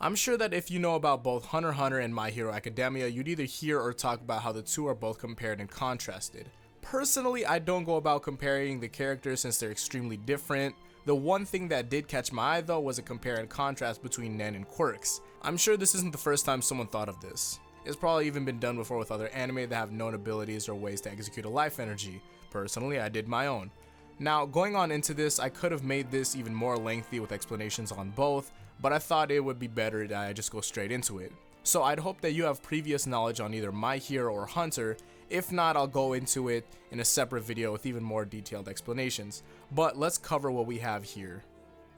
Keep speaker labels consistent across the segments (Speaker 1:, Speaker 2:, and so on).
Speaker 1: I'm sure that if you know about both Hunter x Hunter and My Hero Academia, you'd either hear or talk about how the two are both compared and contrasted. Personally, I don't go about comparing the characters since they're extremely different. The one thing that did catch my eye though was a compare and contrast between Nen and Quirks. I'm sure this isn't the first time someone thought of this. It's probably even been done before with other anime that have known abilities or ways to execute a life energy. Personally, I did my own. Now, going on into this, I could have made this even more lengthy with explanations on both, but I thought it would be better that I just go straight into it. So I'd hope that you have previous knowledge on either My Hero or Hunter. If not, I'll go into it in a separate video with even more detailed explanations. But let's cover what we have here.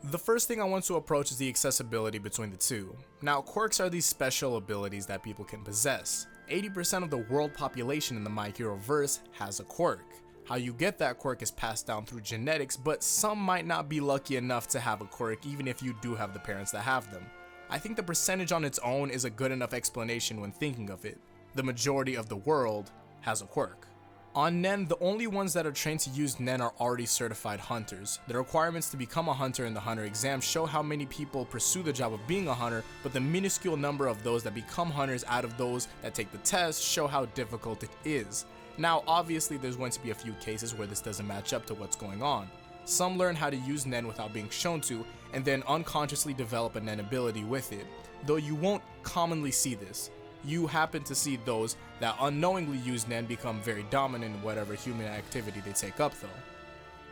Speaker 1: The first thing I want to approach is the accessibility between the two. Now, quirks are these special abilities that people can possess. 80% of the world population in the My Hero verse has a quirk. How you get that quirk is passed down through genetics, but some might not be lucky enough to have a quirk even if you do have the parents that have them. I think the percentage on its own is a good enough explanation when thinking of it. The majority of the world has a quirk. On Nen, the only ones that are trained to use Nen are already certified hunters. The requirements to become a hunter in the hunter exam show how many people pursue the job of being a hunter, but the minuscule number of those that become hunters out of those that take the test show how difficult it is. Now, obviously there's going to be a few cases where this doesn't match up to what's going on. Some learn how to use Nen without being shown to, and then unconsciously develop a Nen ability with it, though you won't commonly see this. You happen to see those that unknowingly use Nen become very dominant in whatever human activity they take up though.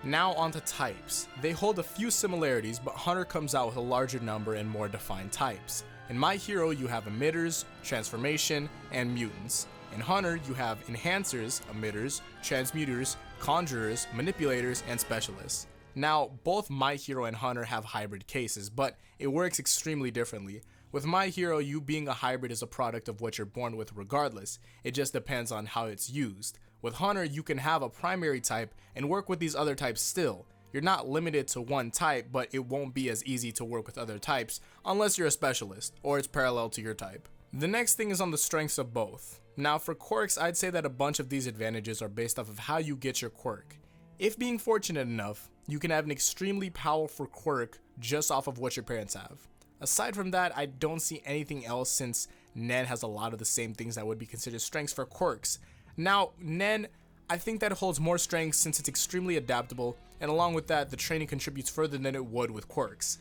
Speaker 1: Now onto types. They hold a few similarities, but Hunter comes out with a larger number and more defined types. In My Hero you have emitters, transformation, and mutants. In Hunter you have enhancers, emitters, transmuters, conjurers, manipulators, and specialists. Now both My Hero and Hunter have hybrid cases, but it works extremely differently. With My Hero, you being a hybrid is a product of what you're born with regardless, it just depends on how it's used. With Hunter, you can have a primary type and work with these other types still. You're not limited to one type, but it won't be as easy to work with other types unless you're a specialist, or it's parallel to your type. The next thing is on the strengths of both. Now for quirks, I'd say that a bunch of these advantages are based off of how you get your quirk. If being fortunate enough, you can have an extremely powerful quirk just off of what your parents have. Aside from that, I don't see anything else since Nen has a lot of the same things that would be considered strengths for quirks. Now, Nen, I think that it holds more strengths since it's extremely adaptable, and along with that, the training contributes further than it would with quirks.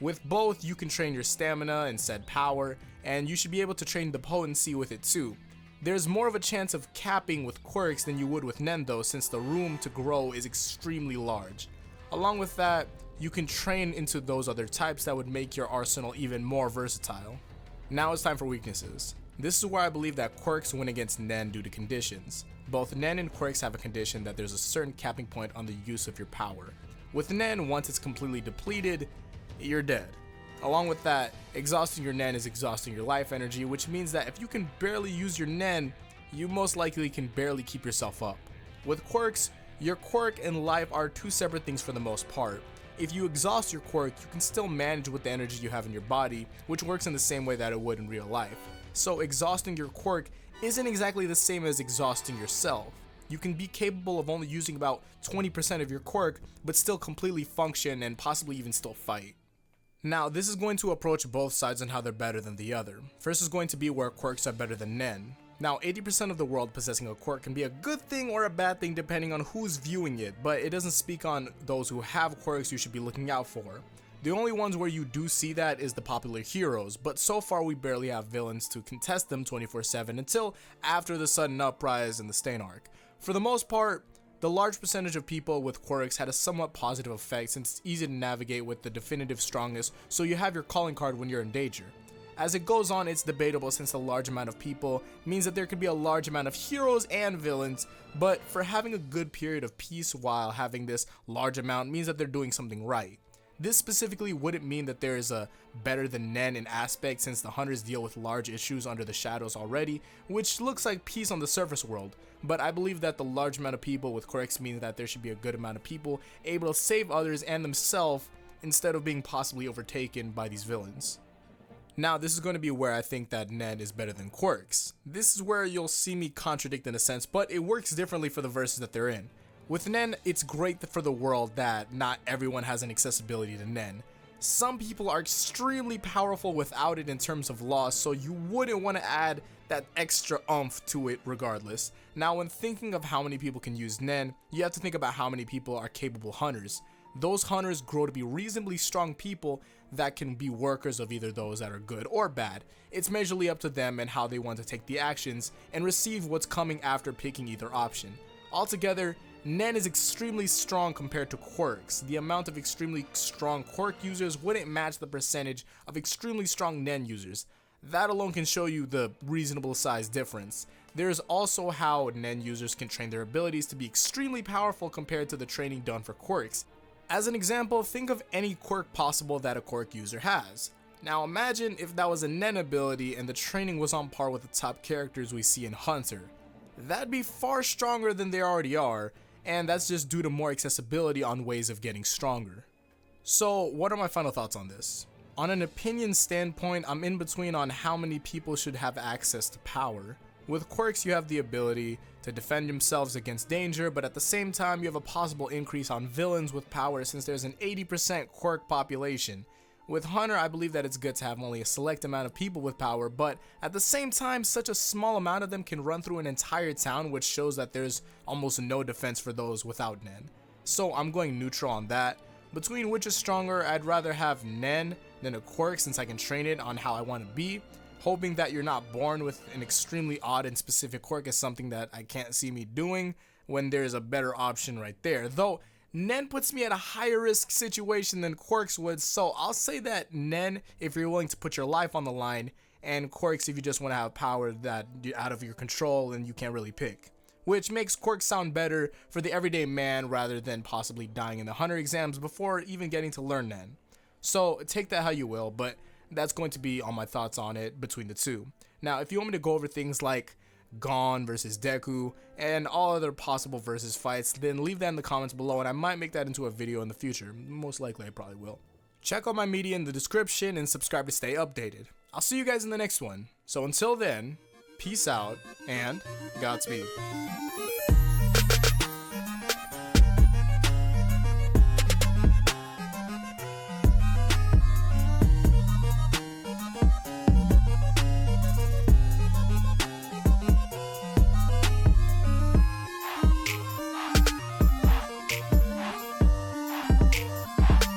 Speaker 1: With both, you can train your stamina and said power, and you should be able to train the potency with it too. There's more of a chance of capping with quirks than you would with Nen though, since the room to grow is extremely large. Along with that, you can train into those other types that would make your arsenal even more versatile. Now it's time for weaknesses. This is where I believe that quirks win against Nen due to conditions. Both Nen and quirks have a condition that there's a certain capping point on the use of your power. With Nen, once it's completely depleted, you're dead. Along with that, exhausting your Nen is exhausting your life energy, which means that if you can barely use your Nen, you most likely can barely keep yourself up. With quirks, your quirk and life are two separate things for the most part. If you exhaust your quirk, you can still manage with the energy you have in your body, which works in the same way that it would in real life. So exhausting your quirk isn't exactly the same as exhausting yourself. You can be capable of only using about 20% of your quirk, but still completely function and possibly even still fight. Now, this is going to approach both sides on how they're better than the other. First is going to be where quirks are better than Nen. Now, 80% of the world possessing a quirk can be a good thing or a bad thing depending on who's viewing it, but it doesn't speak on those who have quirks you should be looking out for. The only ones where you do see that is the popular heroes, but so far we barely have villains to contest them 24/7 until after the sudden uprise in the Stain arc. For the most part, the large percentage of people with quirks had a somewhat positive effect since it's easy to navigate with the definitive strongness, so you have your calling card when you're in danger. As it goes on, it's debatable since a large amount of people means that there could be a large amount of heroes and villains, but for having a good period of peace while having this large amount means that they're doing something right. This specifically wouldn't mean that there is a better than Nen in aspect since the hunters deal with large issues under the shadows already, which looks like peace on the surface world, but I believe that the large amount of people with quirks means that there should be a good amount of people able to save others and themselves instead of being possibly overtaken by these villains. Now, this is going to be where I think that Nen is better than quirks. This is where you'll see me contradict in a sense, but it works differently for the verses that they're in. With Nen, it's great for the world that not everyone has an accessibility to Nen. Some people are extremely powerful without it in terms of loss, so you wouldn't want to add that extra oomph to it regardless. Now, when thinking of how many people can use Nen, you have to think about how many people are capable hunters. Those hunters grow to be reasonably strong people that can be workers of either those that are good or bad. It's majorly up to them and how they want to take the actions and receive what's coming after picking either option. Altogether, Nen is extremely strong compared to Quirks. The amount of extremely strong Quirk users wouldn't match the percentage of extremely strong Nen users. That alone can show you the reasonable size difference. There's also how Nen users can train their abilities to be extremely powerful compared to the training done for Quirks. As an example, think of any quirk possible that a quirk user has. Now imagine if that was a Nen ability and the training was on par with the top characters we see in Hunter. That'd be far stronger than they already are, and that's just due to more accessibility on ways of getting stronger. So what are my final thoughts on this? On an opinion standpoint, I'm in between on how many people should have access to power. With quirks, you have the ability to defend themselves against danger, but at the same time you have a possible increase on villains with power since there's an 80% quirk population. With Hunter, I believe that it's good to have only a select amount of people with power, but at the same time, such a small amount of them can run through an entire town, which shows that there's almost no defense for those without Nen. So I'm going neutral on that. Between which is stronger, I'd rather have Nen than a quirk since I can train it on how I want to be. Hoping that you're not born with an extremely odd and specific quirk is something that I can't see me doing when there's a better option right there. Though, Nen puts me at a higher risk situation than Quirks would, so I'll say that Nen if you're willing to put your life on the line, and Quirks if you just want to have power that out of your control and you can't really pick. Which makes Quirks sound better for the everyday man rather than possibly dying in the Hunter exams before even getting to learn Nen. So take that how you will, but that's going to be all my thoughts on it between the two. Now, if you want me to go over things like Gon versus Deku and all other possible versus fights, then leave that in the comments below and I might make that into a video in the future. Most likely I probably will. Check out my media in the description and subscribe to stay updated. I'll see you guys in the next one. So until then, peace out and Godspeed.